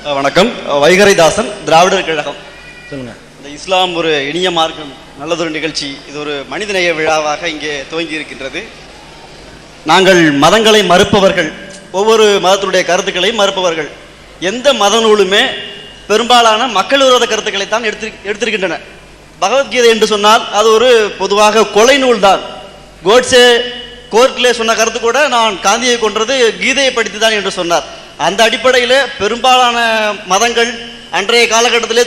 வணக்கம். வைகரைதாசன், திராவிடர் கழகம். சொல்லுங்க. இந்த இஸ்லாம் ஒரு இனிய மார்க்கம், நல்லதொரு நிகழ்ச்சி. இது ஒரு மனிதநேய விழாவாக இங்கே துவங்கி இருக்கின்றது. நாங்கள் மதங்களை மறுப்பவர்கள், ஒவ்வொரு மதத்தினுடைய கருத்துக்களையும் மறுப்பவர்கள். எந்த மத நூலுமே பெரும்பாலான மக்கள் விரோத கருத்துக்களைத்தான் எடுத்திருக்கின்றன. பகவத்கீதை என்று சொன்னால் அது ஒரு பொதுவாக கொலை நூல் தான். கோட்ஸே கோர்ட்டிலே சொன்ன கருத்து கூட நான் காந்தியை கொன்றது கீதையை படித்து தான் என்று சொன்னார். அந்த அடிப்படையில் பெரும்பாலான மதங்கள் அன்றைய காலகட்டத்திலே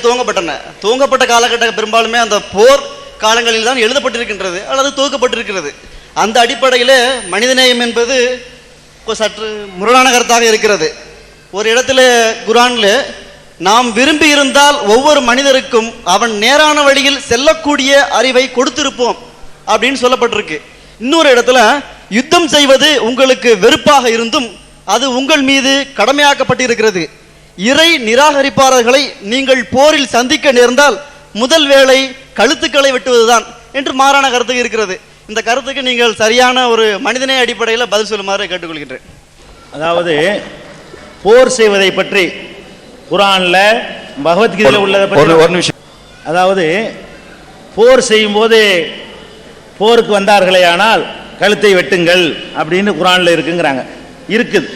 துவங்கப்பட்ட காலகட்டம் பெரும்பாலுமே அந்த போர் காலங்களில் தான் எழுதப்பட்டிருக்கின்றது அல்லது துவக்கப்பட்டிருக்கிறது. அந்த அடிப்படையில் மனிதநேயம் என்பது சற்று முரணான கருத்தாக இருக்கிறது. ஒரு இடத்துல குர்ஆனில் நாம் விரும்பி இருந்தால் ஒவ்வொரு மனிதருக்கும் அவன் நேரான வழியில் செல்லக்கூடிய அறிவை கொடுத்திருப்போம் அப்படின்னு சொல்லப்பட்டிருக்கு. இன்னொரு இடத்துல யுத்தம் செய்வது உங்களுக்கு வெறுப்பாக இருந்தும் அது உங்கள் மீது கடமையாக்கப்பட்டிருக்கிறது. இறை நிராகரிப்பாளர்களை நீங்கள் போரில் சந்திக்க நேர்ந்தால் முதல் வேளை கழுத்துக்களை வெட்டுவதுதான் என்று மாறான கருத்து இருக்கிறது. இந்த கருத்துக்கு நீங்கள் சரியான ஒரு மனிதநேய அடிப்படையில் பதில் சொல்லுமாறு கேட்டுக்கொள்கின்றேன். அதாவது போர் செய்வதை பற்றி குர்ஆன்ல பகவத்கீதையில் உள்ளதை பற்றி ஒரு நிமிஷம். அதாவது போர் செய்யும் போது போருக்கு வந்தார்களே ஆனால் கழுத்தை வெட்டுங்கள் அப்படின்னு குர்ஆன்ல இருக்குங்கிறாங்க. இருக்குது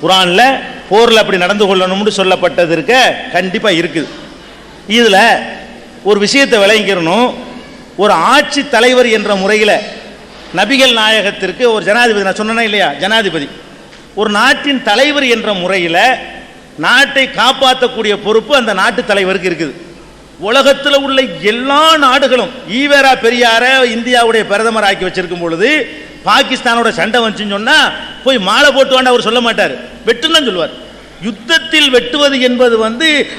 குர்ஆன்ல போரில் அப்படி நடந்து கொள்ளணும்னு சொல்லப்பட்டது இருக்க கண்டிப்பாக இருக்குது. இதில் ஒரு விஷயத்தை விளங்கிக்கிறணும். ஒரு ஆட்சி தலைவர் என்ற முறையில் நபிகள் நாயகத்திற்கு ஒரு ஜனாதிபதி, நான் சொன்னேன்னா இல்லையா, ஜனாதிபதி ஒரு நாட்டின் தலைவர் என்ற முறையில் நாட்டை காப்பாற்றக்கூடிய பொறுப்பு அந்த நாட்டு தலைவருக்கு இருக்குது. உலகத்தில் உள்ள எல்லா நாடுகளும் ஈவேரா பெரியார இந்தியாவுடைய பிரதமர் ஆக்கி வச்சிருக்கும் பொழுது பாகிஸ்தானோட சண்டை வந்துச்சுன்னு சொன்னா போய் மாலை போட்டு வேண்டாம் அவர் சொல்ல மாட்டார், வெட்டுன்னு தான் சொல்லுவார். யுத்தத்தில் வெட்டுவது என்பது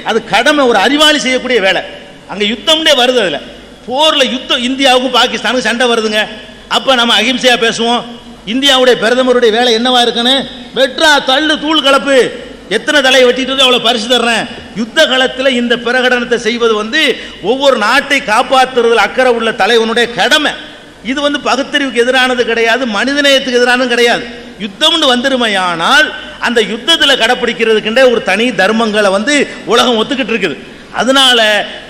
அது கடமை, ஒரு அறிவாளி செய்யக்கூடிய வேலை. அங்கே யுத்தம்னே வருது. அதில் போரில் யுத்தம் இந்தியாவுக்கும் பாகிஸ்தானுக்கும் சண்டை வருதுங்க. அப்போ நம்ம அகிம்சையா பேசுவோம். இந்தியாவுடைய பிரதமருடைய வேலை என்னவா இருக்குன்னு, வெற்றா தள்ளு தூள் கலப்பு, எத்தனை தலையை வெட்டிட்டு அவ்வளோ பரிசு தர்றேன். யுத்த காலத்தில் இந்த பிரகடனத்தை செய்வது ஒவ்வொரு நாட்டை காப்பாற்றுறதுல அக்கறை உள்ள தலைவனுடைய கடமை. இது பகுத்தறிவுக்கு எதிரானது கிடையாது, மனிதநேயத்துக்கு எதிரானது கிடையாது. யுத்தம்னு வந்துருமையானால் அந்த யுத்தத்தில் கடைப்பிடிக்கிறதுக்குண்டே ஒரு தனி தர்மங்களை உலகம் ஒத்துக்கிட்டு இருக்குது. அதனால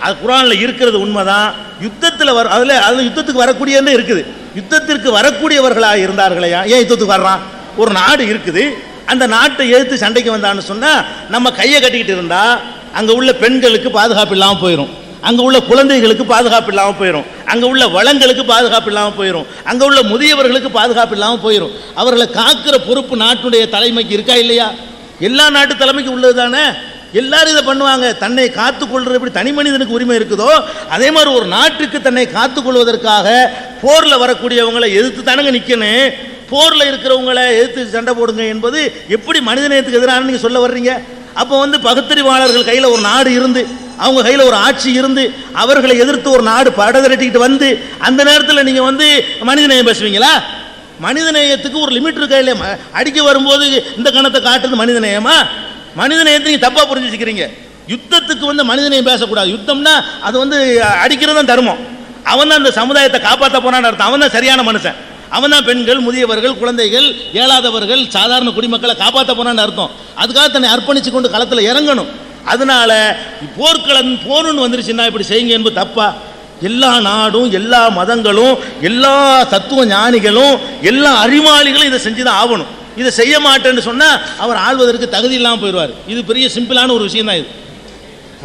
அது குர்ஆன்ல இருக்கிறது உண்மைதான். யுத்தத்தில் அதில் யுத்தத்துக்கு வரக்கூடியது இருக்குது. யுத்தத்திற்கு வரக்கூடியவர்களாக இருந்தார்களையா, ஏன் யுத்தத்துக்கு வர்றான்? ஒரு நாடு இருக்குது, அந்த நாட்டை எதிர்த்து சண்டைக்கு வந்தான்னு சொன்னால் நம்ம கையை கட்டிக்கிட்டு இருந்தால் அங்கே உள்ள பெண்களுக்கு பாதுகாப்பு இல்லாமல் போயிடும், அங்கே உள்ள குழந்தைகளுக்கு பாதுகாப்பு இல்லாமல் போயிடும், அங்கே உள்ள வளங்களுக்கு பாதுகாப்பு இல்லாமல் போயிடும், அங்கே உள்ள முதியவர்களுக்கு பாதுகாப்பு இல்லாமல் போயிடும். அவர்களை காக்கிற பொறுப்பு நாட்டுடைய தலைமைக்கு இருக்கா இல்லையா? எல்லா நாட்டு தலைமைக்கு உள்ளது தானே. எல்லாரும் இதை பண்ணுவாங்க. தன்னை காத்துக்கொள்றது எப்படி தனி மனிதனுக்கு உரிமை இருக்குதோ அதே மாதிரி ஒரு நாட்டுக்கு தன்னை காத்துக்கொள்வதற்காக போரில் வரக்கூடியவங்களை எதிர்த்து தானங்க நிற்கணும். போரில் இருக்கிறவங்களை எதிர்த்து சண்டை போடுங்க என்பது எப்படி மனிதநேயத்துக்கு எதிரான நீங்கள் சொல்ல வர்றீங்க? அப்போ பகுத்தறிவாளர்கள் கையில் ஒரு நாடு இருந்து, அவங்க கையில் ஒரு ஆட்சி இருந்து, அவர்களை எதிர்த்து ஒரு நாடு படதிரட்டிக்கிட்டு அந்த நேரத்தில் நீங்கள் மனிதநேயம் பேசுவீங்களா? மனிதநேயத்துக்கு ஒரு லிமிட் இருக்கா இல்லையா? அடிக்க வரும்போது இந்த கணத்தை காட்டுறது மனிதநேயமா? மனிதநேயத்தை நீங்கள் தப்பாக புரிஞ்சு வச்சுக்கிறீங்க. யுத்தத்துக்கு மனிதநேயம் பேசக்கூடாது. யுத்தம்னா அது அடிக்கிறது தான் தர்மம். அவன் தான் அந்த சமுதாயத்தை காப்பாற்ற போனான்னு அர்த்தம். அவன் தான் சரியான மனுஷன். அவன் தான் பெண்கள், முதியவர்கள், குழந்தைகள், இயலாதவர்கள், சாதாரண குடிமக்களை காப்பாற்ற போனான்னு அர்த்தம். அதுக்காக தன்னை அர்ப்பணிச்சு கொண்டு களத்தில் இறங்கணும். அதனால போர்னு வந்துருச்சுன்னா இப்படி செய்யுங்க என்பது தப்பா? எல்லா நாடும், எல்லா மதங்களும், எல்லா தத்துவ ஞானிகளும், எல்லா அறிவாளிகளும் இதை செஞ்சுதான் ஆகணும். இதை செய்ய மாட்டேன்னு சொன்னா அவர் ஆள்வதற்கு தகுதி இல்லாமல் போயிடுவார். இது பெரிய சிம்பிளான ஒரு விஷயம் தான். இது